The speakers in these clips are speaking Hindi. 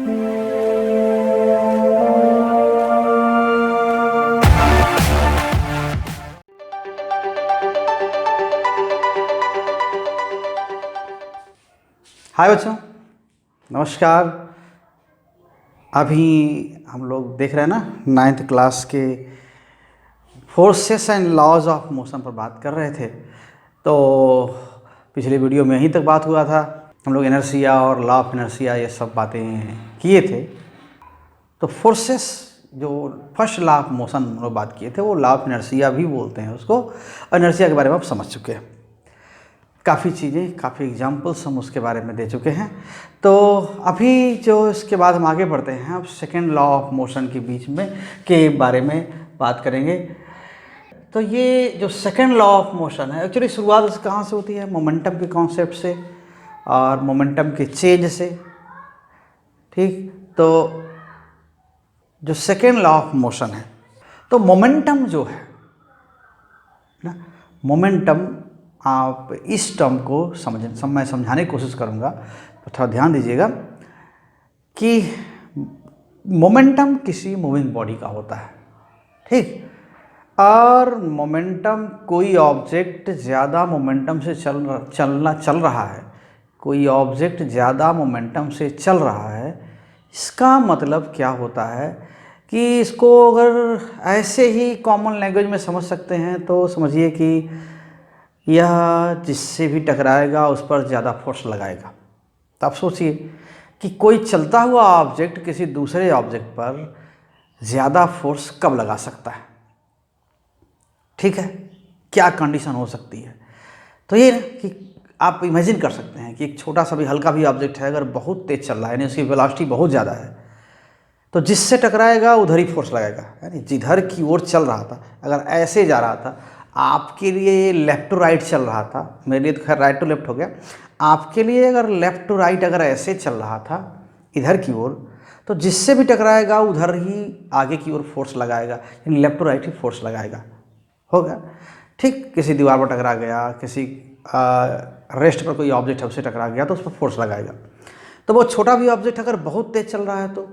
हाय बच्चों, नमस्कार। अभी हम लोग देख रहे हैं ना, 9th क्लास के forces and laws of motion पर बात कर रहे थे। तो पिछले वीडियो में यहीं तक बात हुआ था। हम लोग इनर्शिया और लॉ ऑफ इनर्शिया ये सब बातें किए थे। तो फोर्सेस जो फर्स्ट लॉ ऑफ मोशन हम लोग बात किए थे, वो लॉ ऑफ इनर्शिया भी बोलते हैं उसको। इनर्शिया के बारे में आप समझ चुके हैं, काफ़ी चीज़ें, काफ़ी एग्जाम्पल्स हम उसके बारे में दे चुके हैं। तो अभी जो इसके बाद हम आगे बढ़ते हैं, अब सेकेंड लॉ ऑफ मोशन के बीच में के बारे में बात करेंगे। तो ये जो सेकेंड लॉ ऑफ मोशन है, एक्चुअली शुरुआत कहाँ से होती है? मोमेंटम के कॉन्सेप्ट से और मोमेंटम के चेंज से। ठीक, तो जो सेकेंड लॉ ऑफ मोशन है, तो मोमेंटम जो है ना, मोमेंटम, आप इस टर्म को मैं समझाने की कोशिश करूँगा, तो थोड़ा ध्यान दीजिएगा कि मोमेंटम किसी मूविंग बॉडी का होता है। ठीक, और मोमेंटम, कोई ऑब्जेक्ट ज़्यादा मोमेंटम से चल रहा है, कोई ऑब्जेक्ट ज़्यादा मोमेंटम से चल रहा है, इसका मतलब क्या होता है कि इसको अगर ऐसे ही कॉमन लैंग्वेज में समझ सकते हैं तो समझिए कि यह जिससे भी टकराएगा उस पर ज़्यादा फोर्स लगाएगा। तो आप सोचिए कि कोई चलता हुआ ऑब्जेक्ट किसी दूसरे ऑब्जेक्ट पर ज़्यादा फोर्स कब लगा सकता है? ठीक है, क्या कंडीशन हो सकती है? तो ये कि आप इमेजिन कर सकते हैं कि एक छोटा सा भी, हल्का भी ऑब्जेक्ट है, अगर बहुत तेज़ चल रहा है, यानी उसकी वेलोसिटी बहुत ज़्यादा है, तो जिससे टकराएगा उधर ही फोर्स लगाएगा। यानी जिधर की ओर चल रहा था, अगर ऐसे जा रहा था, आपके लिए लेफ़्ट टू राइट चल रहा था, मेरे लिए तो खैर राइट टू लेफ़्ट हो गया, आपके लिए अगर लेफ़्ट टू राइट अगर ऐसे चल रहा था इधर की ओर, तो जिससे भी टकराएगा उधर ही आगे की ओर फोर्स लगाएगा, यानी लेफ़्ट टू राइट ही फोर्स लगाएगा। होगा ठीक, किसी दीवार पर टकरा गया, किसी रेस्ट पर कोई ऑब्जेक्ट है उससे टकरा गया, तो उस पर फोर्स लगाएगा। तो वो छोटा भी ऑब्जेक्ट अगर बहुत तेज़ चल रहा है तो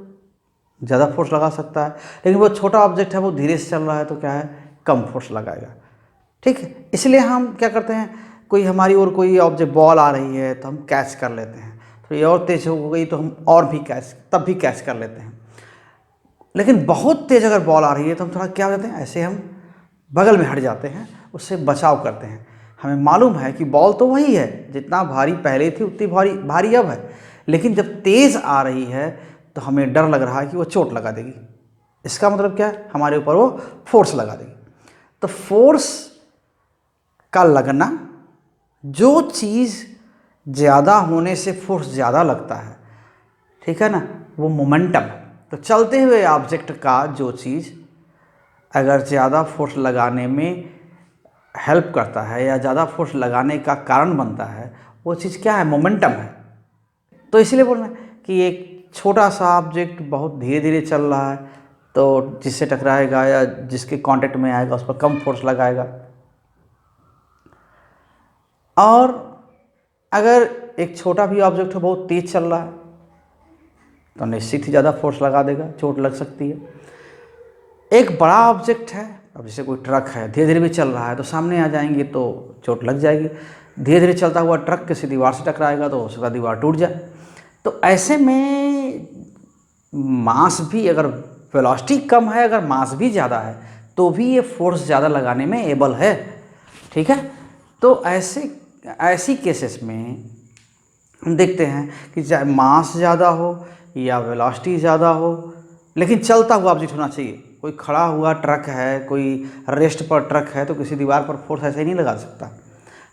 ज़्यादा फोर्स लगा सकता है, लेकिन वो छोटा ऑब्जेक्ट है वो धीरे से चल रहा है तो क्या है, कम फोर्स लगाएगा। ठीक है, इसलिए हम क्या करते हैं, कोई हमारी ओर कोई ऑब्जेक्ट, बॉल आ रही है तो हम कैच कर लेते हैं, तो ये और तेज़ हो गई तो हम और भी तब भी कैच कर लेते हैं। लेकिन बहुत तेज़ अगर बॉल आ रही है तो हम थोड़ा क्या करते हैं, ऐसे हम बगल में हट जाते हैं, उससे बचाव करते हैं। हमें मालूम है कि बॉल तो वही है, जितना भारी पहले थी उतनी भारी अब है, लेकिन जब तेज़ आ रही है तो हमें डर लग रहा है कि वो चोट लगा देगी। इसका मतलब क्या है, हमारे ऊपर वो फोर्स लगा देगी। तो फोर्स का लगना, जो चीज़ ज़्यादा होने से फोर्स ज़्यादा लगता है, ठीक है ना, वो मोमेंटम। तो चलते हुए ऑब्जेक्ट का जो चीज़ अगर ज़्यादा फोर्स लगाने में हेल्प करता है या ज़्यादा फोर्स लगाने का कारण बनता है, वो चीज़ क्या है, मोमेंटम है। तो इसलिए बोल रहे हैं कि एक छोटा सा ऑब्जेक्ट बहुत धीरे धीरे चल रहा है, तो जिससे टकराएगा या जिसके कांटेक्ट में आएगा उस पर कम फोर्स लगाएगा। और अगर एक छोटा भी ऑब्जेक्ट है, बहुत तेज़ चल रहा है, तो निश्चित ही ज़्यादा फोर्स लगा देगा, चोट लग सकती है। एक बड़ा ऑब्जेक्ट है, अब जैसे कोई ट्रक है, धीरे धीरे भी चल रहा है, तो सामने आ जाएंगे तो चोट लग जाएगी। धीरे धीरे चलता हुआ ट्रक किसी दीवार से टकराएगा तो हो सकता है दीवार टूट जाए। तो ऐसे में मास भी, अगर वेलोसिटी कम है, अगर मास भी ज़्यादा है, तो भी ये फोर्स ज़्यादा लगाने में एबल है। ठीक है, तो ऐसी केसेस में हम देखते हैं कि चाहे मास ज़्यादा हो या वेलोसिटी ज़्यादा हो, लेकिन चलता हुआ ऑब्जेक्ट होना चाहिए। कोई खड़ा हुआ ट्रक है, कोई रेस्ट पर ट्रक है, तो किसी दीवार पर फोर्स ऐसे ही नहीं लगा सकता।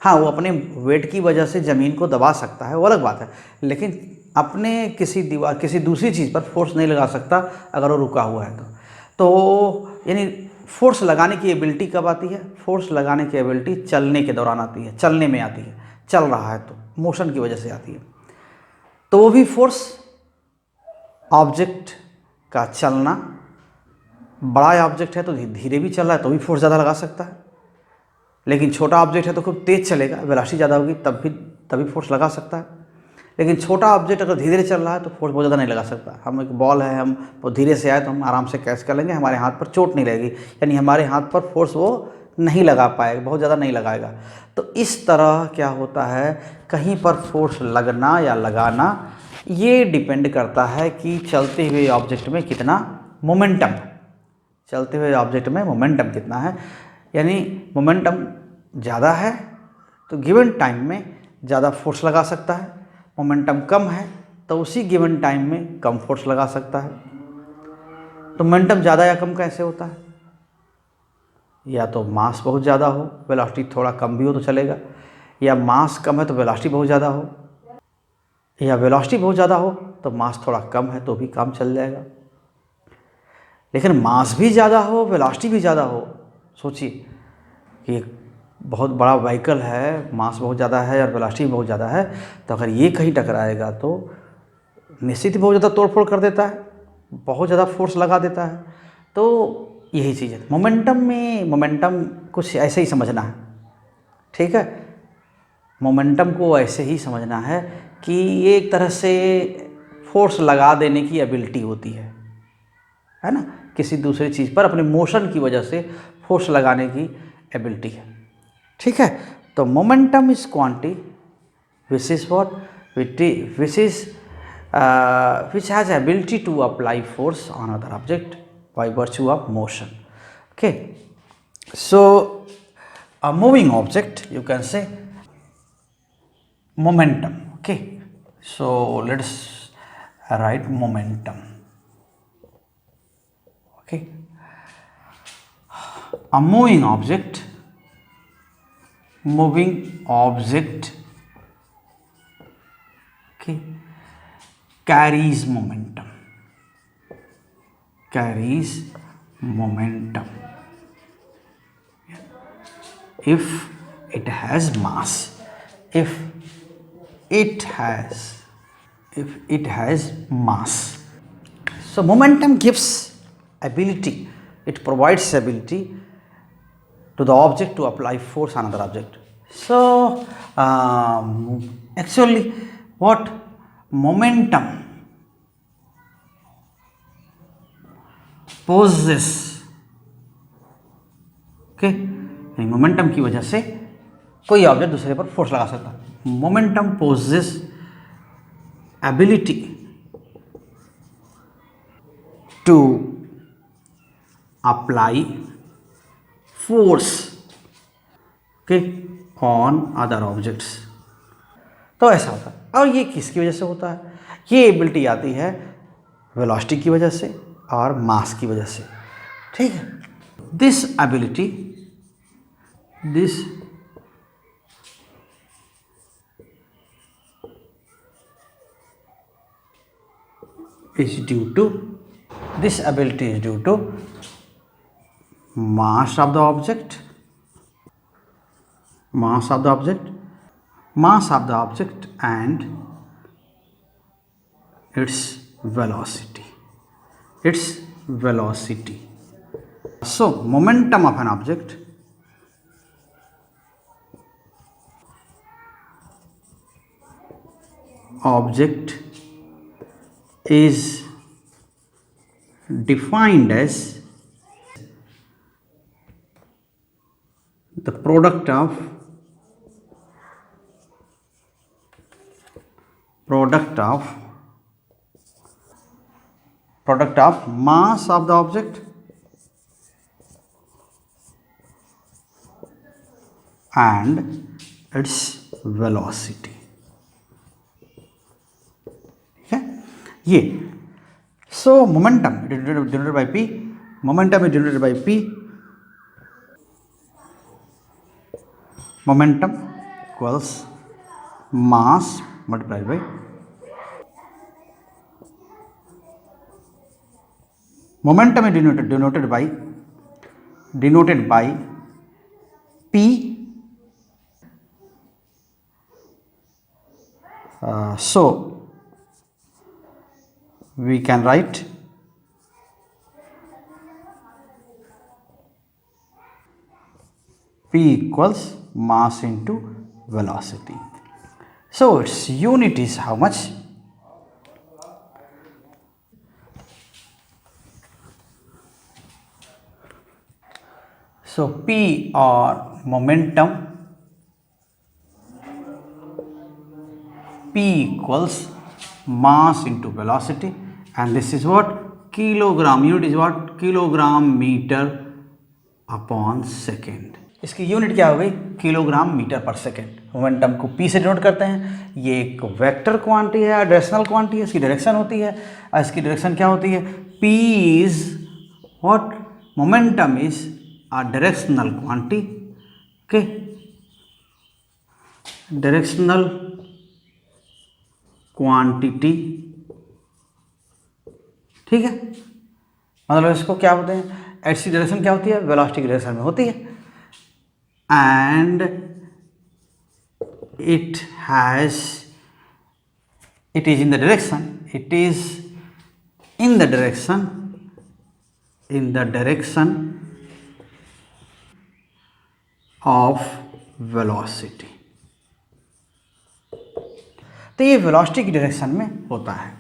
हाँ, वो अपने वेट की वजह से ज़मीन को दबा सकता है, वो अलग बात है, लेकिन अपने किसी दूसरी चीज़ पर फोर्स नहीं लगा सकता अगर वो रुका हुआ है तो यानी फोर्स लगाने की एबिलिटी कब आती है? फोर्स लगाने की एबिलिटी चलने के दौरान आती है, चलने में आती है। चल रहा है तो मोशन की वजह से आती है। तो वो भी फोर्स, ऑब्जेक्ट का चलना, बड़ा ऑब्जेक्ट है तो धीरे भी चल रहा है तो भी फोर्स ज़्यादा लगा सकता है, लेकिन छोटा ऑब्जेक्ट है तो खूब तेज़ चलेगा, वेलोसिटी ज़्यादा होगी तभी फोर्स लगा सकता है। लेकिन छोटा ऑब्जेक्ट अगर धीरे धीरे चल रहा है तो फोर्स बहुत ज़्यादा नहीं लगा सकता। हम एक बॉल है, हम बहुत धीरे से आए तो हम आराम से कैच कर लेंगे, हमारे हाथ पर चोट नहीं लगेगी, यानी हमारे हाथ पर फोर्स वो नहीं लगा पाएगा, बहुत ज़्यादा नहीं लगाएगा। तो इस तरह क्या होता है, कहीं पर फोर्स लगना या लगाना ये डिपेंड करता है कि चलते हुए ऑब्जेक्ट में कितना मोमेंटम, चलते हुए ऑब्जेक्ट में मोमेंटम कितना है। यानी मोमेंटम ज़्यादा है तो गिवन टाइम में ज़्यादा फोर्स लगा सकता है, मोमेंटम कम है तो उसी गिवन टाइम में कम फोर्स लगा सकता है। तो मोमेंटम ज़्यादा या कम कैसे होता है, या तो मास बहुत ज़्यादा हो, वेलोसिटी थोड़ा कम भी हो तो चलेगा, या मास कम है तो वेलोसिटी बहुत ज़्यादा हो, या वेलोसिटी बहुत ज़्यादा हो तो मास थोड़ा कम है तो भी काम चल जाएगा। लेकिन मास भी ज़्यादा हो, वेलोसिटी भी ज़्यादा हो, सोचिए कि एक बहुत बड़ा व्हीकल है, मास बहुत ज़्यादा है और वेलोसिटी बहुत ज़्यादा है, तो अगर ये कहीं टकराएगा तो निश्चित ही बहुत ज़्यादा तोड़फोड़ कर देता है, बहुत ज़्यादा फोर्स लगा देता है। तो यही चीज़ है मोमेंटम में, मोमेंटम कुछ ऐसे ही समझना है, ठीक है। मोमेंटम को ऐसे ही समझना है कि ये एक तरह से फोर्स लगा देने की एबिलिटी होती है ना, किसी दूसरी चीज़ पर अपने मोशन की वजह से फोर्स लगाने की एबिलिटी है, ठीक है। तो momentum is quantity which is what, which is which has ability to apply force on other object by virtue of motion. Okay, so a moving object you can say momentum. Okay, so let's write momentum. Okay, a moving object okay carries momentum, if it has mass, if it has mass. So momentum gives ability, it provides ability to the object to apply force on another object. So actually what momentum possess, okay, momentum की वजह से कोई ऑब्जेक्ट दूसरे पर फोर्स लगा सकता है। Momentum possess ability to apply force, okay, on other objects. तो ऐसा होता है। और ये किसकी वजह से होता है, ये एबिलिटी आती है वेलोसिटी की वजह से और मास की वजह से, ठीक है। This ability, this is due to, this ability is due to mass of the object, mass of the object, mass of the object and its velocity, its velocity. So momentum of an object is defined as the product of mass of the object and its velocity, ठीक है ये। So momentum denoted by P, momentum is denoted by P, momentum equals mass multiplied by momentum is denoted by P, so we can write P equals mass into velocity, So its unit is how much? So P or momentum, P equals mass into velocity, and this is what? Kilogram. Unit is what? Kilogram meter upon second. इसकी यूनिट क्या हो गई? Kilogram metre per second. Momentum को पी से डिनोट करते हैं. ये एक वेक्टर क्वांटिटी है, डायरेक्शनल क्वांटिटी है. इसकी डायरेक्शन होती है, और इसकी डायरेक्शन क्या होती है? P is what? Momentum is a directional quantity. Okay, directional quantity. ठीक है, मतलब इसको क्या होते हैं? ऐसी डायरेक्शन क्या होती है? वेलोसिटी की डायरेक्शन में होती है. And it is in the direction, it is in the direction of velocity. तो ये वेलोसिटी की डायरेक्शन में होता है.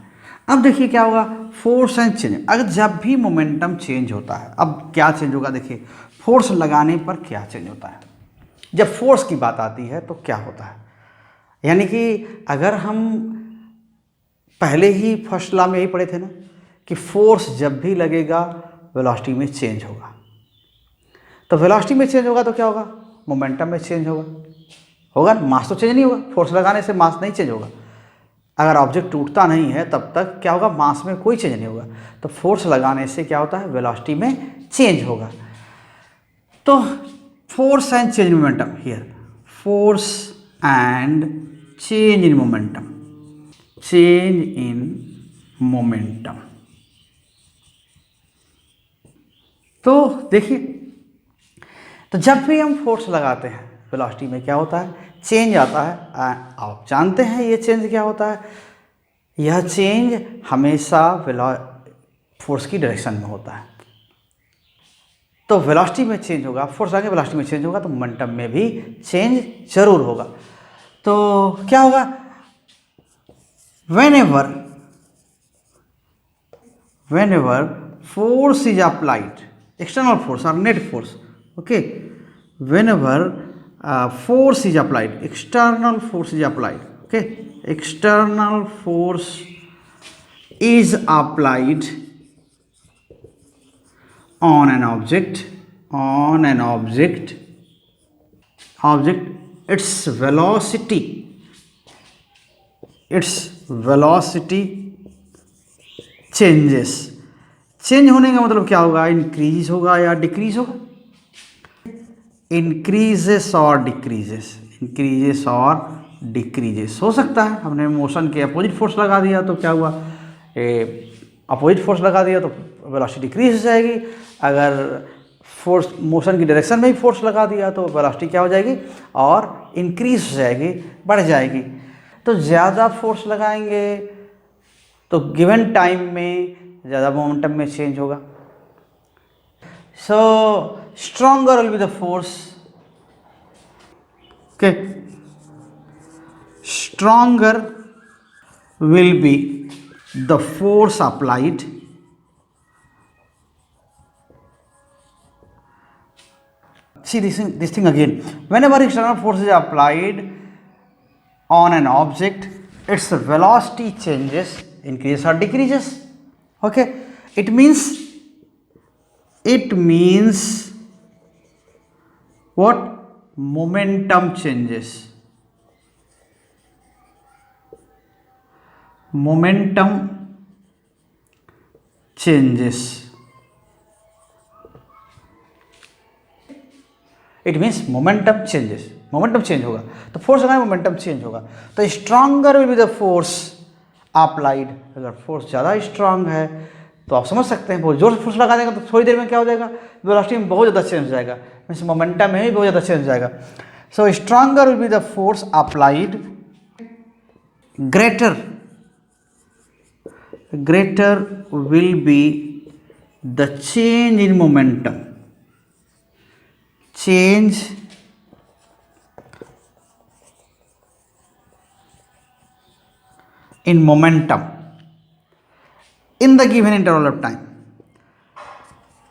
अब देखिए क्या होगा? Force and change. अगर जब भी मोमेंटम चेंज होता है, अब क्या चेंज होगा? देखिए, फोर्स लगाने पर क्या चेंज होता है. जब फोर्स की बात आती है तो क्या होता है? यानी कि अगर हम पहले ही फर्स्ट लॉ में यही पढ़े थे ना कि फोर्स जब भी लगेगा वेलोसिटी में चेंज होगा. तो वेलोसिटी में चेंज होगा तो क्या होगा? मोमेंटम में चेंज होगा ना. मास तो चेंज नहीं होगा. फोर्स लगाने से मास नहीं चेंज होगा. अगर ऑब्जेक्ट टूटता नहीं है तब तक क्या होगा? मास में कोई चेंज नहीं होगा. तो फोर्स लगाने से क्या होता है? वेलोसिटी में चेंज होगा. तो force and change in momentum here. Force and change in momentum. Change in momentum. तो देखिए, तो जब भी हम फोर्स लगाते हैं वेलोसिटी में क्या होता है? चेंज आता है. आप जानते हैं ये चेंज क्या होता है? यह चेंज हमेशा फोर्स की डायरेक्शन में होता है. तो वेलोसिटी में चेंज होगा, फोर्स आगे वेलोसिटी में चेंज होगा, तो मोमेंटम में भी चेंज जरूर होगा. तो क्या होगा? whenever force is applied, external force or net force, okay, whenever force is applied, external force is applied, okay, external force is applied on an object, its velocity changes. Change होने का मतलब क्या होगा? इंक्रीज होगा या डिक्रीज होगा? इंक्रीजेस और डिक्रीजेस हो सकता है. हमने मोशन के अपोजिट फोर्स लगा दिया तो क्या हुआ? अपोजिट फोर्स लगा दिया तो वेलोसिटी डिक्रीज हो जाएगी. अगर फोर्स मोशन की डायरेक्शन में ही फोर्स लगा दिया तो वेलोसिटी क्या हो जाएगी? और इंक्रीज हो जाएगी, बढ़ जाएगी. तो ज़्यादा फोर्स लगाएंगे तो गिवन टाइम में ज़्यादा मोमेंटम में चेंज होगा. So stronger will be the force. Okay, stronger will be the force applied see this thing again. Whenever external force is applied on an object, its velocity changes, increases or decreases. Okay, it means what? Momentum changes. It means momentum changes. Momentum change होगा तो फोर्स लगाए, मोमेंटम चेंज होगा. तो stronger will be the force applied. अगर फोर्स ज़्यादा स्ट्रांग है तो आप समझ सकते हैं, बहुत जोर से फोर्स लगा देगा तो थोड़ी देर में क्या हो जाएगा? वेलोसिटी में बहुत ज़्यादा चेंज हो जाएगा. मीन्स मोमेंटम में भी बहुत ज़्यादा चेंज हो जाएगा. So stronger will be the force applied. Greater will be the change in momentum. change in momentum in the given interval of time.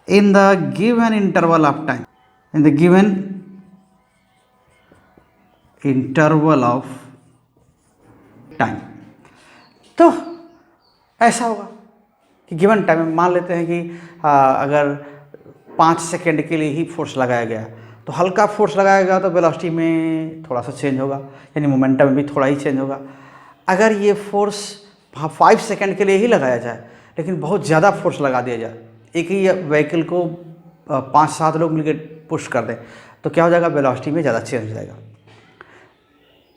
In the given interval of time, in the given interval of time, तो ऐसा होगा कि गिवन टाइम में मान लेते हैं कि अगर 5 सेकेंड के लिए ही फोर्स लगाया गया, तो हल्का फोर्स लगाया गया तो वेलोसिटी में थोड़ा सा चेंज होगा, यानी मोमेंटम में भी थोड़ा ही चेंज होगा। अगर ये फोर्स 5 सेकेंड के लिए ही लगाया जाए लेकिन बहुत ज़्यादा फोर्स लगा दिया जाए, एक ही व्हीकल को 5-7 लोग मिलकर पुश कर दें, तो क्या हो जाएगा, वेलोसिटी में ज़्यादा चेंज हो जाएगा।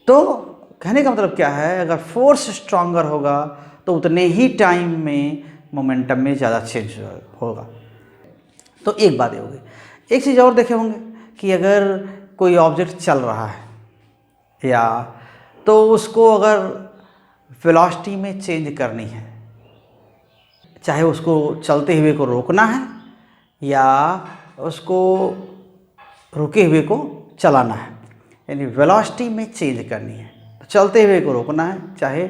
तो कहने का मतलब क्या है, अगर फोर्स स्ट्रॉन्गर होगा तो उतने ही टाइम में मोमेंटम में ज़्यादा चेंज होगा। तो एक बात ये होगी। एक चीज़ और देखे होंगे कि अगर कोई ऑब्जेक्ट चल रहा है या तो उसको अगर वेलोसिटी में चेंज करनी है, चाहे उसको चलते हुए को रोकना है या उसको रुके हुए को चलाना है, यानी वेलोसिटी में चेंज करनी है, तो चलते हुए को रोकना है चाहे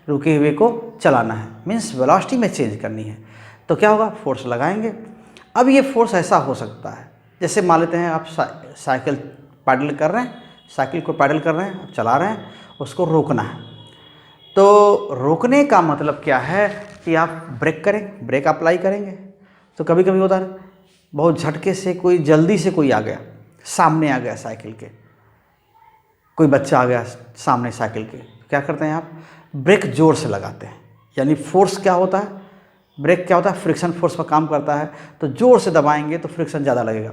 रुके हुए को चलाना है, मीन्स वेलोसिटी में चेंज करनी है, तो क्या होगा, फोर्स लगाएंगे। अब ये फोर्स ऐसा हो सकता है, जैसे मान लेते हैं आप साइकिल पैडल कर रहे हैं, साइकिल को पैडल कर रहे हैं, आप चला रहे हैं, उसको रोकना है। तो रोकने का मतलब क्या है कि आप ब्रेक करें, ब्रेक अप्लाई करेंगे। तो कभी कभी होता है बहुत झटके से कोई जल्दी से कोई आ गया, सामने आ गया साइकिल के, कोई बच्चा आ गया सामने साइकिल के, क्या करते हैं आप, ब्रेक जोर से लगाते हैं। यानी फोर्स क्या होता है, ब्रेक क्या होता है, फ्रिक्शन फोर्स पर काम करता है, तो जोर से दबाएंगे तो फ्रिक्शन ज़्यादा लगेगा,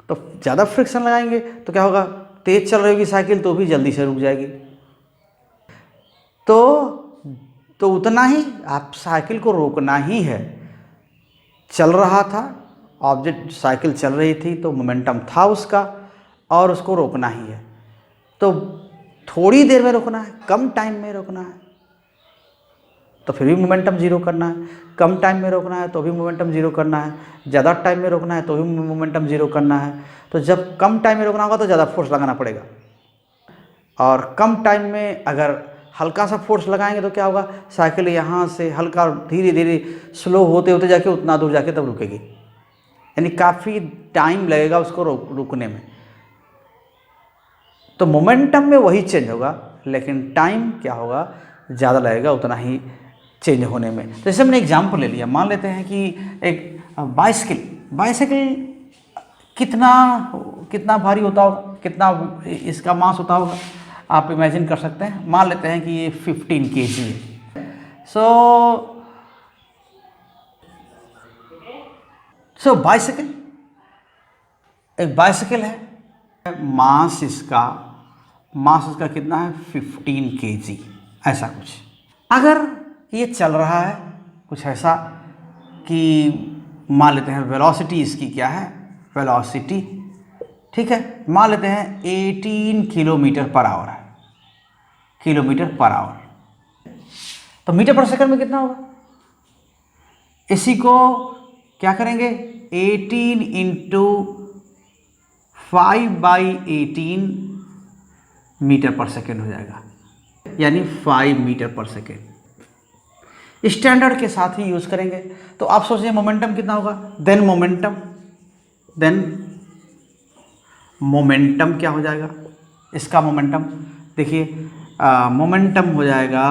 तो ज़्यादा फ्रिक्शन लगाएंगे तो क्या होगा, तेज़ चल रही होगी साइकिल तो भी जल्दी से रुक जाएगी। तो उतना ही आप साइकिल को रोकना ही है। चल रहा था ऑब्जेक्ट, साइकिल चल रही थी तो मोमेंटम था उसका और उसको रोकना ही है। तो थोड़ी देर में रोकना है, कम टाइम में रोकना है तो फिर भी मोमेंटम जीरो करना है, कम टाइम में रोकना है तो भी मोमेंटम जीरो करना है, ज़्यादा टाइम में रोकना है तो भी मोमेंटम जीरो करना है। तो जब कम टाइम में रोकना होगा तो ज़्यादा फोर्स लगाना पड़ेगा, और कम टाइम में अगर हल्का सा फोर्स लगाएंगे तो क्या होगा, साइकिल यहाँ से हल्का धीरे धीरे स्लो होते होते जाके उतना दूर जाके तब रुकेगी, यानी काफ़ी टाइम लगेगा उसको रुकने में। तो मोमेंटम में वही चेंज होगा लेकिन टाइम क्या होगा, ज़्यादा लगेगा उतना ही चेंज होने में। तो जैसे हमने एग्जाम्पल ले लिया, मान लेते हैं कि एक बाइसाइकिल कितना भारी होता होगा, कितना इसका मास होता होगा, आप इमेजिन कर सकते हैं। मान लेते हैं कि ये 15 kg है। सो बाइसाइकिल, एक बाइसाइकिल है, मास इसका कितना है, 15 kg, ऐसा कुछ। अगर ये चल रहा है कुछ ऐसा कि मान लेते हैं वेलोसिटी इसकी क्या है, वेलोसिटी ठीक है, मान लेते हैं 18 किलोमीटर पर आवर है, किलोमीटर पर आवर, तो मीटर पर सेकंड में कितना होगा, इसी को क्या करेंगे, 18 इंटू 5/18 मीटर पर सेकेंड हो जाएगा, यानी 5 मीटर पर सेकेंड। स्टैंडर्ड के साथ ही यूज़ करेंगे। तो आप सोचिए मोमेंटम कितना होगा, देन मोमेंटम क्या हो जाएगा, इसका मोमेंटम देखिए, मोमेंटम हो जाएगा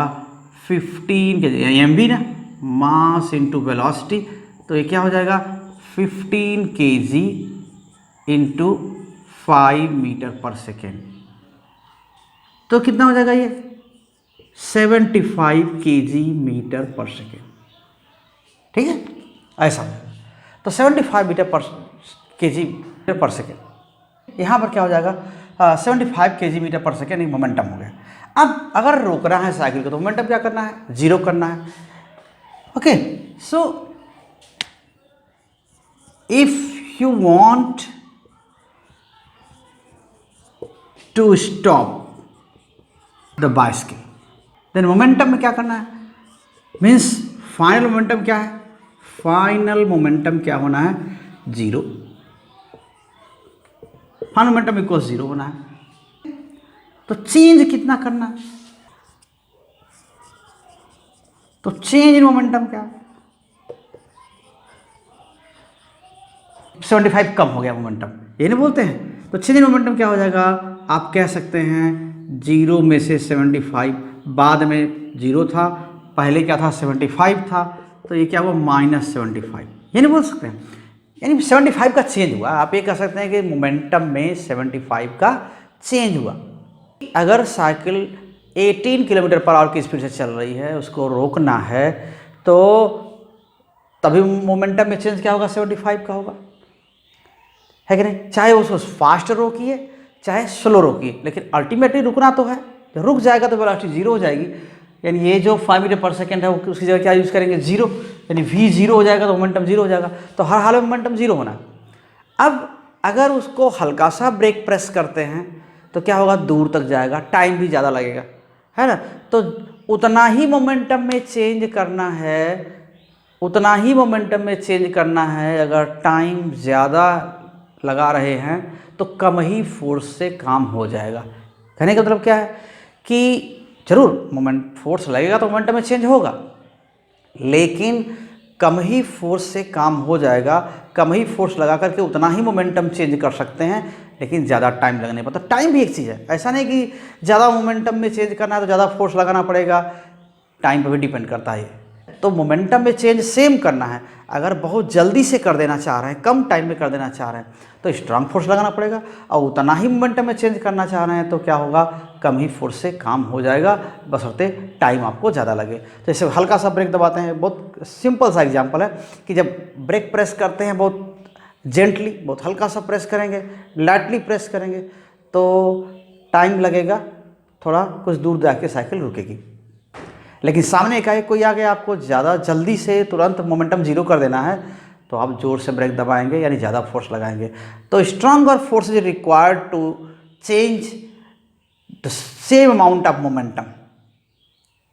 15 mv ना, मास इंटू वेलोसिटी, तो ये क्या हो जाएगा 15 kg into 5 metre per second, तो कितना हो जाएगा ये 75 kg मीटर पर सेकेंड, ठीक है, ऐसा। तो 75 kg मीटर पर सेकेंड, यहाँ पर क्या हो जाएगा 75 kg मीटर पर सेकेंड, एक मोमेंटम हो गया। अब अगर रोकना है साइकिल को तो मोमेंटम क्या करना है, जीरो करना है। Okay, so if you want to stop the bicycle, then momentum में क्या करना है, मीन्स फाइनल मोमेंटम क्या है, फाइनल मोमेंटम क्या होना है, zero, final momentum equal zero होना है। तो चेंज कितना करना है, तो चेंज इन मोमेंटम क्या है? 75 कम हो गया मोमेंटम, ये नहीं बोलते हैं। तो चेंज इन मोमेंटम क्या हो जाएगा? आप कह सकते हैं 0 में से 75, बाद में 0 था, पहले क्या था 75 था, तो ये क्या हुआ -75, ये नहीं बोल सकते हैं। यानी 75 का चेंज हुआ। आप ये कह सकते हैं कि मोमेंटम में 75 का चेंज हुआ। अगर साइकिल 18 किलोमीटर पर आवर की स्पीड से चल रही है, उसको रोकना है, तो तभी मोमेंटम में चेंज क्या होगा? 75 का होगा, है कि नहीं? चाहे उसको फास्ट रोकिए चाहे स्लो रोकिए, लेकिन अल्टीमेटली रुकना तो है। जब रुक जाएगा तो वेलोसिटी 0 हो जाएगी। यानी ये जो 5 मीटर पर सेकेंड है, वो उसकी जगह क्या यूज़ करेंगे? 0। यानी v 0 हो जाएगा तो मोमेंटम 0 हो जाएगा। तो हर हाल में मोमेंटम 0 होना। अब अगर उसको हल्का सा ब्रेक प्रेस करते हैं तो क्या होगा? दूर तक जाएगा, टाइम भी ज़्यादा लगेगा, है ना? तो उतना ही मोमेंटम में चेंज करना है, उतना ही मोमेंटम में चेंज करना है। अगर टाइम ज़्यादा लगा रहे हैं तो कम ही फोर्स से काम हो जाएगा। कहने का मतलब क्या है कि जरूर मोमेंट फोर्स लगेगा तो मोमेंटम में चेंज होगा, लेकिन कम ही फोर्स से काम हो जाएगा। कम ही फोर्स लगा करके उतना ही मोमेंटम चेंज कर सकते हैं, लेकिन ज़्यादा टाइम लगने पर। तो टाइम भी एक चीज़ है, ऐसा नहीं कि ज़्यादा मोमेंटम में चेंज करना है तो ज़्यादा फोर्स लगाना पड़ेगा, टाइम पर भी डिपेंड करता है। तो मोमेंटम में चेंज सेम करना है। अगर बहुत जल्दी से कर देना चाह रहे हैं, कम टाइम में कर देना चाह रहे हैं, तो स्ट्रांग फोर्स लगाना पड़ेगा। और उतना ही मोमेंटम में चेंज करना चाह रहे हैं तो क्या होगा? कम ही फोर्स से काम हो जाएगा, बशर्ते टाइम आपको ज़्यादा लगे। जैसे हल्का सा ब्रेक दबाते हैं, बहुत सिंपल सा एग्जांपल है कि जब ब्रेक प्रेस करते हैं बहुत जेंटली, बहुत हल्का सा प्रेस करेंगे, लाइटली प्रेस करेंगे, तो टाइम लगेगा, थोड़ा कुछ दूर जाके साइकिल रुकेगी। लेकिन सामने एकाएक कोई आ गया, आपको ज़्यादा जल्दी से तुरंत मोमेंटम 0 कर देना है, तो आप जोर से ब्रेक दबाएंगे, यानी ज़्यादा फोर्स लगाएंगे। तो stronger force is required to change the same amount of momentum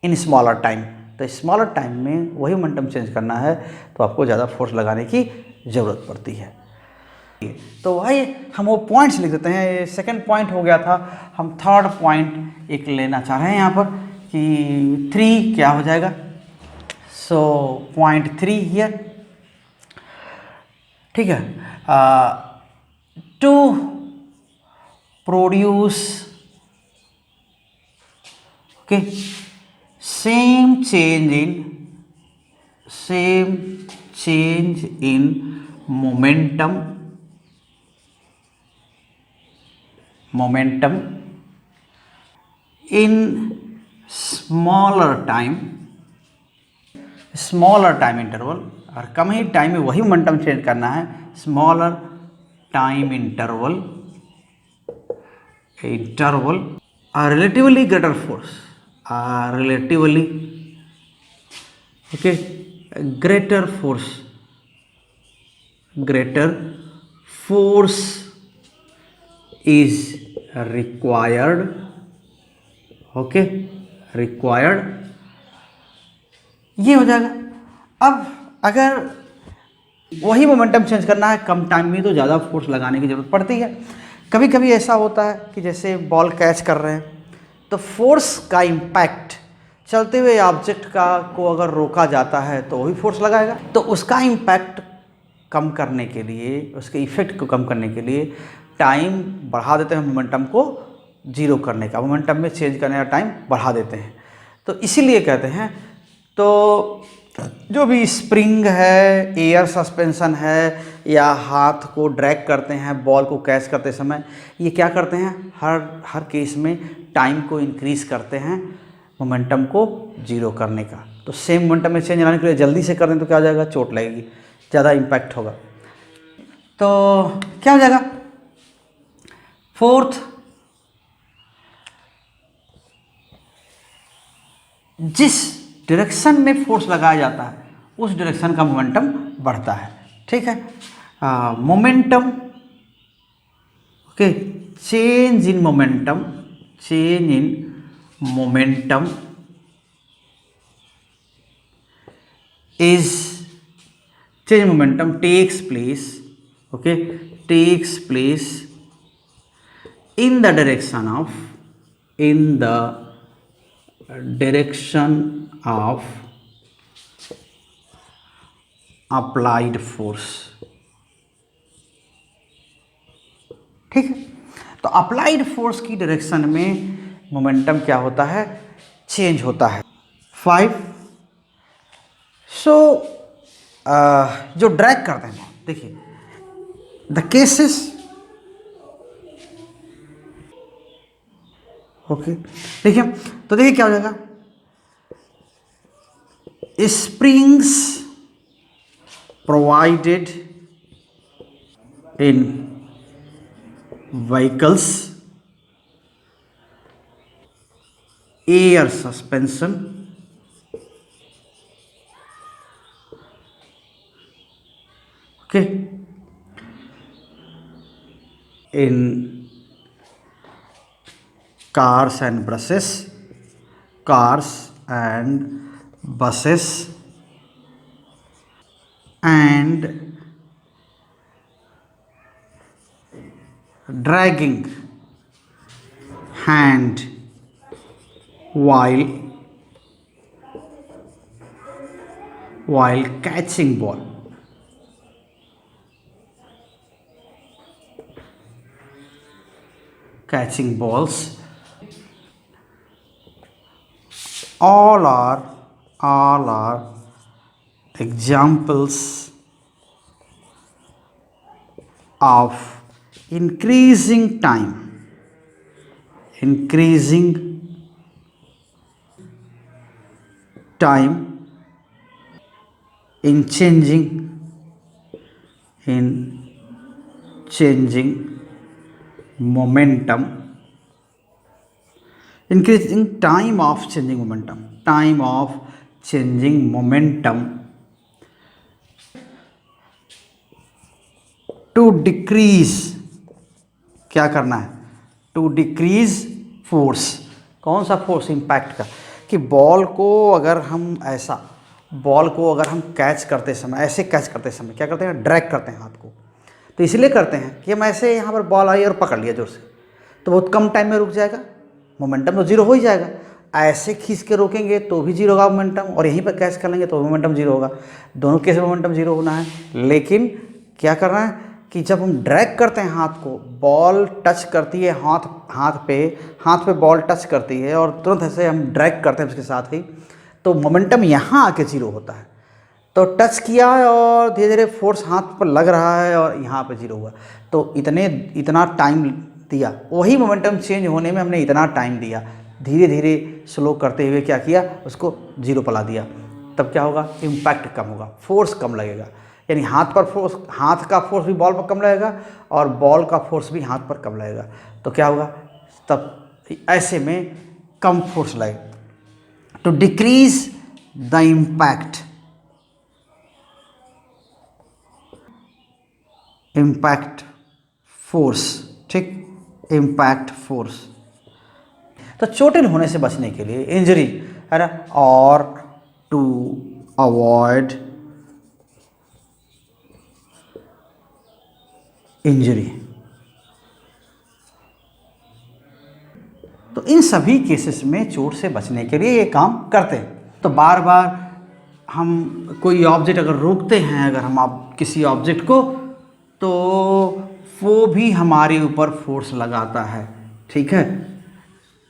in smaller time. तो स्मॉलर टाइम में वही मोमेंटम चेंज करना है तो आपको ज़्यादा फोर्स लगाने की ज़रूरत पड़ती है। तो भाई हम वो पॉइंट्स लिख देते हैं। ये सेकंड पॉइंट हो गया था। हम थर्ड पॉइंट एक लेना चाह रहे हैं यहाँ पर कि 3 क्या हो जाएगा? सो पॉइंट 3 हियर, ठीक है। To produce okay same change in momentum in smaller time interval, और कम ही टाइम में वही मोमेंटम चेंज करना है। Smaller time interval relatively greater force, relatively okay greater force is required, okay required, ये हो जाएगा। अब अगर वही मोमेंटम चेंज करना है कम टाइम में, तो ज़्यादा फोर्स लगाने की ज़रूरत पड़ती है। कभी कभी ऐसा होता है कि जैसे बॉल कैच कर रहे हैं, तो फोर्स का इम्पैक्ट चलते हुए ऑब्जेक्ट को अगर रोका जाता है तो वही फोर्स लगाएगा। तो उसका इम्पैक्ट कम करने के लिए, उसके इफेक्ट को कम करने के लिए टाइम बढ़ा देते हैं, मोमेंटम को 0 करने का, मोमेंटम में चेंज करने का टाइम बढ़ा देते हैं। तो इसीलिए कहते हैं, तो जो भी स्प्रिंग है, एयर सस्पेंशन है, या हाथ को ड्रैग करते हैं बॉल को कैच करते समय, ये क्या करते हैं? हर केस में टाइम को इंक्रीज करते हैं मोमेंटम को 0 करने का। तो सेम मोमेंटम में चेंज लाने के लिए जल्दी से कर दें तो क्या हो जाएगा? चोट लगेगी, ज़्यादा इम्पैक्ट होगा। तो क्या हो जाएगा? फोर्थ, जिस डायरेक्शन में फोर्स लगाया जाता है उस डायरेक्शन का मोमेंटम बढ़ता है, ठीक है। Momentum okay change in momentum is change momentum takes place in the direction of applied force. ठीक है, तो अप्लाइड फोर्स की डायरेक्शन में मोमेंटम क्या होता है, चेंज होता है। 5 सो जो ड्रैग करते हैं, देखिए द केसेस, ओके देखिए, तो देखिए क्या हो जाएगा, springs provided in vehicles, air suspension, okay, in cars and buses, and dragging hand while catching ball. Catching balls, all are examples of increasing time in changing momentum, increasing time of changing momentum to decrease, क्या करना है, टू डिक्रीज फोर्स। कौन सा फोर्स, इम्पैक्ट का, कि बॉल को अगर हम कैच करते समय, ऐसे कैच करते समय क्या करते हैं, ड्रैग करते हैं हाथ को, तो इसलिए करते हैं कि हम ऐसे यहाँ पर बॉल आई और पकड़ लिया जोर से, तो बहुत कम टाइम में रुक जाएगा, मोमेंटम तो जीरो हो ही जाएगा। ऐसे खींच के रोकेंगे तो भी जीरो होगा मोमेंटम, और यहीं पर कैच कर लेंगे तो मोमेंटम जीरो होगा। दोनों केस में मोमेंटम जीरो होना है, लेकिन क्या करना है कि जब हम ड्रैग करते हैं हाथ को, बॉल टच करती है हाथ पे बॉल टच करती है और तुरंत ऐसे हम ड्रैग करते हैं उसके साथ ही, तो मोमेंटम यहाँ आके जीरो होता है। तो टच किया है और धीरे धीरे फोर्स हाथ पर लग रहा है और यहाँ पे जीरो हुआ, तो इतना टाइम दिया, वही मोमेंटम चेंज होने में हमने इतना टाइम दिया, धीरे धीरे स्लो करते हुए क्या किया, उसको जीरो पर ला दिया, तब क्या होगा, इम्पैक्ट कम होगा, फोर्स कम लगेगा। यानी हाथ का फोर्स भी बॉल पर कम लगेगा और बॉल का फोर्स भी हाथ पर कम लगेगा, तो क्या होगा, तब ऐसे में कम फोर्स लगेगा। To decrease the impact force, ठीक, इम्पैक्ट फोर्स, तो चोटिल होने से बचने के लिए, इंजरी है ना, और टू अवॉइड इंजरी, तो इन सभी केसेस में चोट से बचने के लिए ये काम करते हैं। तो बार बार हम कोई ऑब्जेक्ट अगर रोकते हैं, अगर हम किसी ऑब्जेक्ट को, तो वो भी हमारे ऊपर फोर्स लगाता है, ठीक है,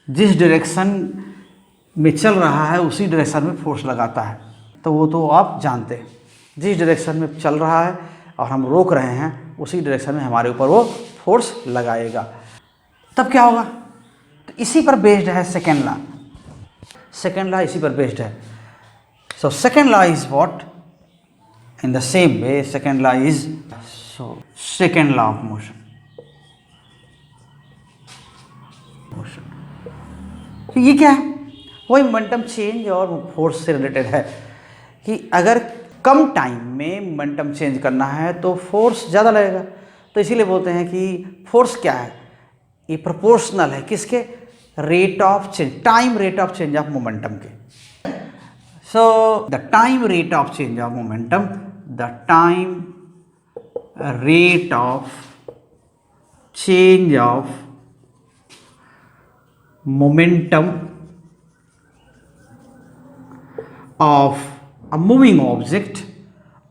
जिस डायरेक्शन में चल रहा है उसी डायरेक्शन में फोर्स लगाता है, तो वो तो आप जानते हैं, जिस डायरेक्शन में चल रहा है और हम रोक रहे हैं उसी डायरेक्शन में हमारे ऊपर वो फोर्स लगाएगा। तब क्या होगा, तो इसी पर बेस्ड है सेकेंड लॉ इसी पर बेस्ड है। So second law is what, in the same way second law is, so second law of motion, तो ये क्या है, वही मोमेंटम चेंज और फोर्स से रिलेटेड है, कि अगर कम टाइम में मोमेंटम चेंज करना है तो फोर्स ज़्यादा लगेगा, तो इसीलिए बोलते हैं कि फोर्स क्या है, ये प्रोपोर्शनल है किसके, rate of change, time rate of change of momentum के। So the time rate of change of momentum, the time rate of change of momentum of a moving object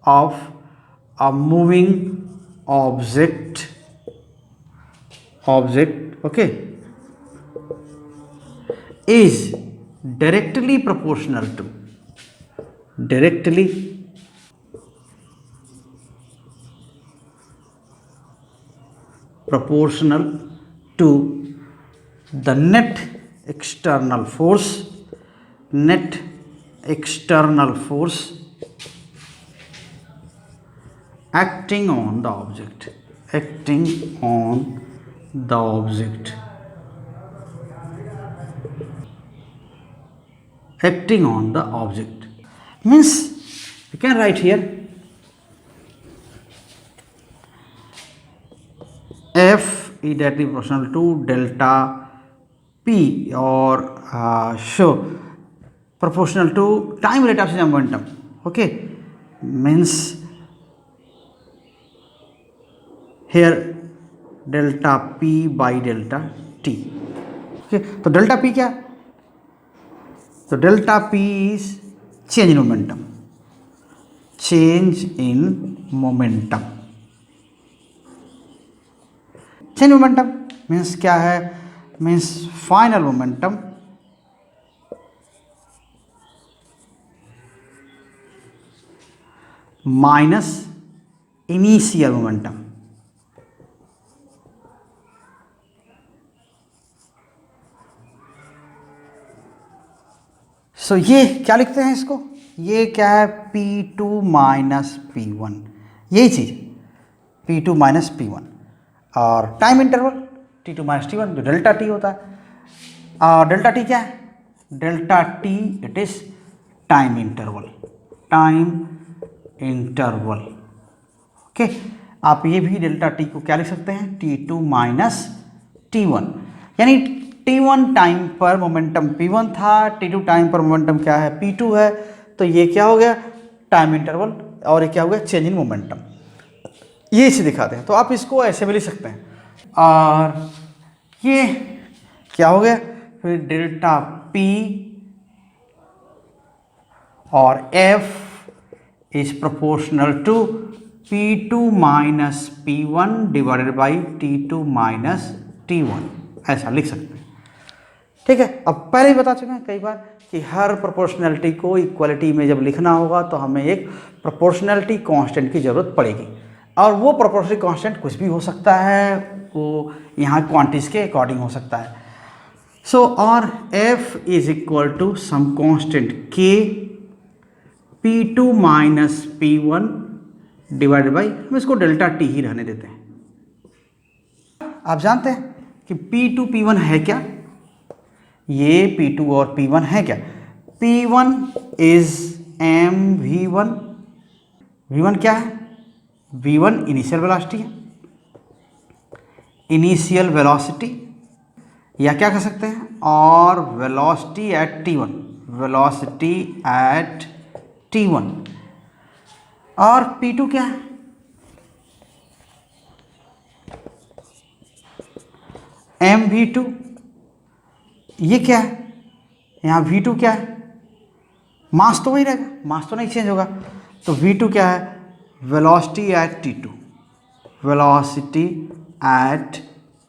of a moving object, okay, is directly proportional to the net external force acting on the object, means we can write here F is directly proportional to delta P, or proportional to time rate of change of momentum. Okay, means here delta P by delta T. Okay, तो delta P क्या? तो delta P is change in momentum. Change in momentum means क्या है? means final momentum minus initial momentum. सो ये क्या लिखते हैं इसको? ये क्या है? P2 माइनस P1, यही चीज़ P2 माइनस P1, और time interval T2 minus T1 जो डेल्टा T होता है। और डेल्टा T क्या है? Delta T it is time interval. Okay, आप ये भी डेल्टा T को क्या लिख सकते हैं? T2 माइनस T1, यानी T1 टाइम पर मोमेंटम P1 था, T2 टाइम पर मोमेंटम क्या है? P2 है। तो ये क्या हो गया? टाइम इंटरवल, और ये क्या हो गया? Change in momentum. ये इसे दिखाते हैं, तो आप इसको ऐसे भी लिख सकते हैं। और ये क्या हो गया? फिर डेल्टा P और F is proportional to P2 minus P1 divided by T2 minus T1, ऐसा लिख सकते हैं। ठीक है, अब पहले ही बता चुके हैं कई बार कि हर प्रोपोर्शनैलिटी को इक्वलिटी में जब लिखना होगा तो हमें एक प्रोपोर्शनैलिटी कांस्टेंट की ज़रूरत पड़ेगी, और वो प्रोपोर्शनल कांस्टेंट कुछ भी हो सकता है, वो यहाँ क्वांटिटीज के अकॉर्डिंग हो सकता है। सो और F is equal to some constant K P2 minus P1 divided by, हम इसको डेल्टा T ही रहने देते हैं। आप जानते हैं कि P2 P1 है क्या? ये P2 और P1 है क्या? P1 इज mv1, v1 क्या है? v1 इनिशियल वेलोसिटी है, इनिशियल वेलोसिटी, या क्या कह सकते हैं? और वेलोसिटी एट T1, और P2 क्या है? mv2, ये क्या है? यहाँ V2 क्या है? मास तो वही रहेगा, मास तो नहीं चेंज होगा। तो V2 क्या है? वेलोसिटी एट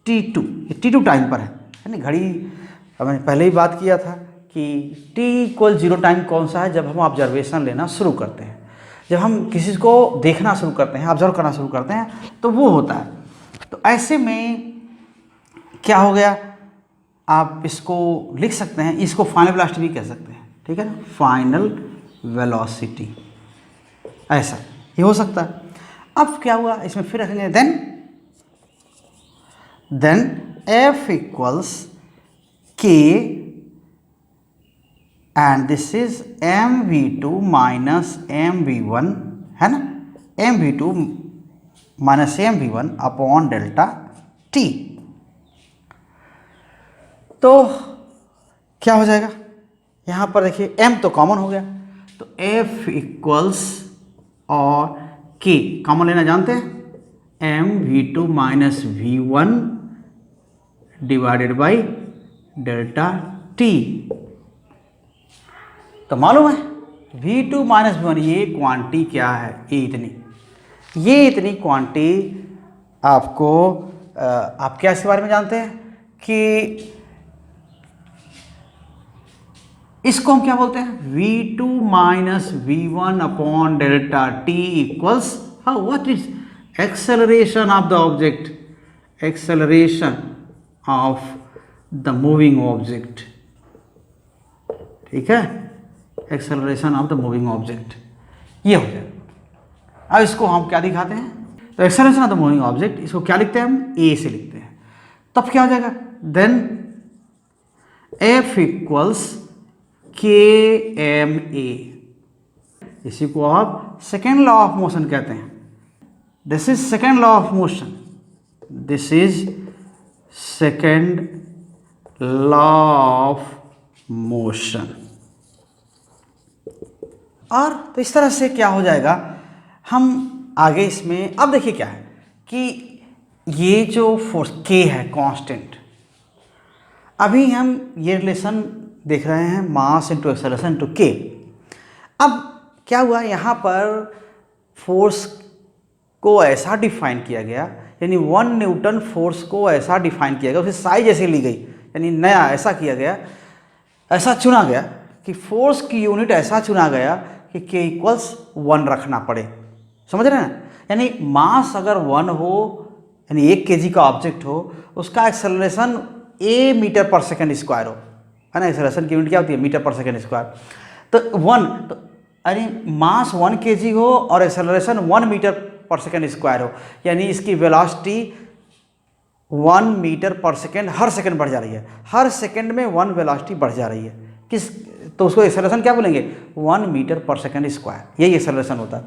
T2, ये T2 टाइम पर है, यानी घड़ी, हमने पहले ही बात किया था कि T=0 टाइम कौन सा है? जब हम ऑब्जर्वेशन लेना शुरू करते हैं, जब हम किसी को देखना शुरू करते हैं, ऑब्जर्व करना शुरू करते हैं, तो वो होता है। तो ऐसे में क्या हो गया? आप इसको लिख सकते हैं, इसको फाइनल वेलोसिटी भी कह सकते हैं, ठीक है ना? फाइनल वेलोसिटी, ऐसा ये हो सकता है। अब क्या हुआ इसमें? फिर रखेंगे then F equals K and this is mv2 minus mv1, है ना? mv2 minus mv1 upon delta T। तो क्या हो जाएगा? यहाँ पर देखिए m तो कॉमन हो गया, तो F इक्वल्स और K कॉमन लेना जानते हैं, mv2 minus v1 divided by delta T। तो मालूम है v2 माइनस v1, ये क्वांटिटी क्या है, ये इतनी क्वांटिटी आपको आप क्या इसके बारे में जानते हैं कि इसको हम क्या बोलते हैं, v2 minus v1 upon delta T equals what is acceleration of the object, acceleration of the moving object, ठीक है, acceleration of the moving object, ये हो जाएगा। अब इसको हम क्या दिखाते हैं, तो acceleration of the moving object, इसको क्या लिखते हैं हम, ए से लिखते हैं, तब क्या हो जाएगा, देन F इक्वल्स के एम ए, इसी को आप सेकेंड लॉ ऑफ मोशन कहते हैं, this is second law of motion, this is second law of motion. और तो इस तरह से क्या हो जाएगा, हम आगे इसमें अब देखिए क्या है कि ये जो फोर्स k है कांस्टेंट, अभी हम ये रिलेशन देख रहे हैं mass into acceleration into k। अब क्या हुआ, यहाँ पर फोर्स को ऐसा डिफाइन किया गया, यानी 1 न्यूटन फोर्स को ऐसा डिफाइन किया गया, उसकी साइज ऐसे ली गई, यानी नया ऐसा किया गया, ऐसा चुना गया कि फोर्स की यूनिट ऐसा चुना गया कि k इक्वल्स 1 रखना पड़े, समझ रहे हैं, यानी मास अगर 1 हो, यानी 1 kg का ऑब्जेक्ट हो, उसका acceleration a metre per second square हो, है ना, एक्सेलरेशन की यूनिट क्या होती है, मीटर पर सेकेंड स्क्वायर, तो 1, तो यानी मास 1 kg हो और acceleration 1 metre per second square हो, यानी इसकी वेलोसिटी 1 मीटर पर सेकेंड हर सेकेंड बढ़ जा रही है, हर सेकेंड में 1 वेलोसिटी बढ़ जा रही है, किस, तो उसको एक्सेलरेशन क्या बोलेंगे, 1 मीटर पर सेकेंड स्क्वायर, यही एक्सेलरेशन होता है।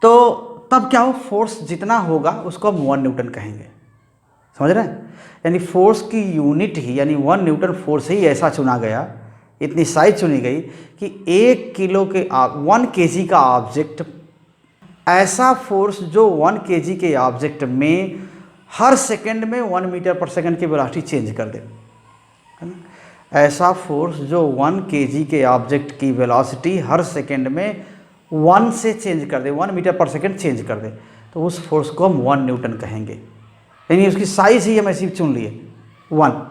तो तब क्या हो, फोर्स जितना होगा उसको हम 1 न्यूटन कहेंगे, समझ रहे हैं, यानी फोर्स की यूनिट ही, यानी 1 न्यूटन फोर्स ही ऐसा चुना गया, इतनी साइज चुनी गई कि 1 किलो के 1 kg का ऑब्जेक्ट, ऐसा फोर्स जो 1 kg के ऑब्जेक्ट में हर सेकंड में 1 मीटर पर सेकंड की वेलोसिटी चेंज कर दे, है ना, ऐसा फोर्स जो 1 kg के ऑब्जेक्ट की वेलोसिटी हर सेकंड में 1 से चेंज कर दे, 1 मीटर पर सेकंड चेंज कर दे, तो उस फोर्स को हम 1 न्यूटन कहेंगे, यानी उसकी साइज ही हम ऐसी चुन लिए 1।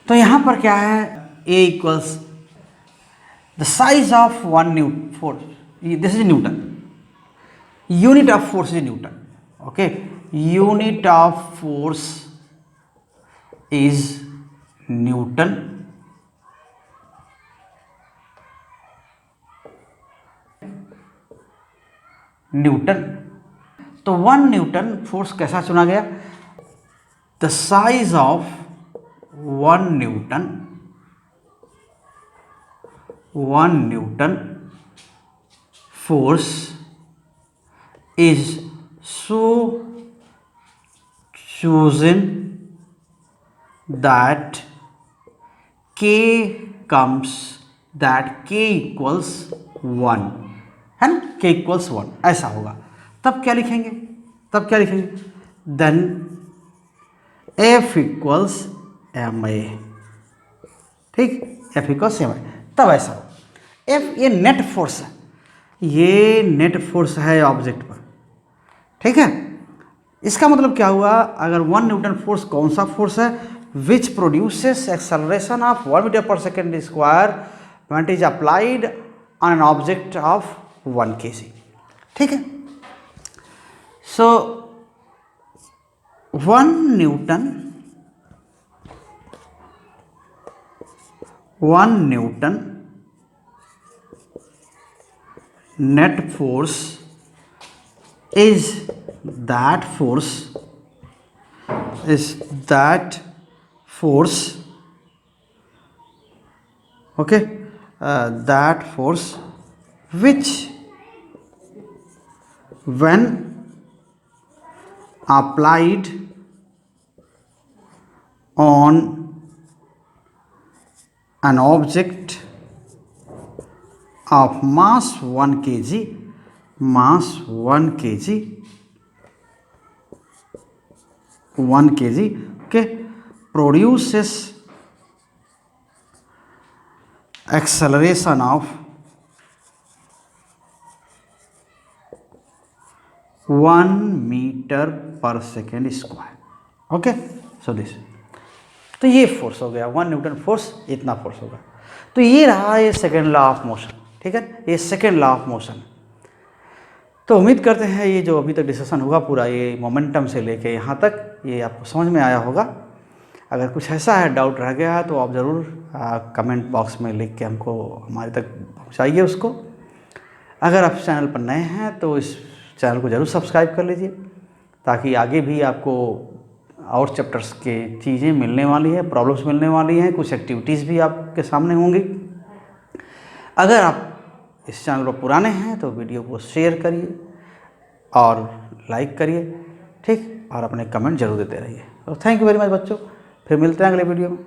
तो यहाँ पर क्या है, A equals the size of 1 Newton force, this is Newton, unit of force is Newton, okay, unit of force is Newton, Newton. तो 1 न्यूटन फोर्स कैसा चुना गया, the size of 1 Newton, 1 Newton force is so chosen that k comes, that k equals 1, है ना, k equals 1 ऐसा होगा, तब क्या लिखेंगे, तब क्या लिखेंगे, then F equals M A, ठीक, F इक्वल्स एम ए, तब ऐसा हो। F ये नेट फोर्स है, ये नेट फोर्स है ऑब्जेक्ट पर, ठीक है, इसका मतलब क्या हुआ, अगर 1 न्यूटन फोर्स कौन सा फोर्स है, which produces acceleration of 1 metre per second square when it is applied on an object of 1 kg, ठीक है। So 1 newton net force is that force, okay, that force which when applied on an object of mass 1 kg, okay, produces acceleration of 1 metre per second square. Okay, so this, तो ये फोर्स हो गया 1 न्यूटन फोर्स, इतना फोर्स होगा। तो ये रहा ये सेकेंड लॉ ऑफ मोशन, ठीक है, ये सेकेंड लॉ ऑफ मोशन। तो उम्मीद करते हैं ये जो अभी तक डिस्कशन हुआ पूरा, ये मोमेंटम से लेके यहाँ तक, ये आपको समझ में आया होगा। अगर कुछ ऐसा है डाउट रह गया है तो आप ज़रूर कमेंट बॉक्स में लिख के हमको हमारे तक पहुँचाइए उसको। अगर आप चैनल पर नए हैं तो इस चैनल को ज़रूर सब्सक्राइब कर लीजिए, ताकि आगे भी आपको और चैप्टर्स के चीज़ें मिलने वाली है, प्रॉब्लम्स मिलने वाली हैं, कुछ एक्टिविटीज़ भी आपके सामने होंगी। अगर आप इस चैनल पर पुराने हैं तो वीडियो को शेयर करिए और लाइक करिए, ठीक, और अपने कमेंट जरूर देते रहिए। तो थैंक यू वेरी मच बच्चों, फिर मिलते हैं अगले वीडियो में।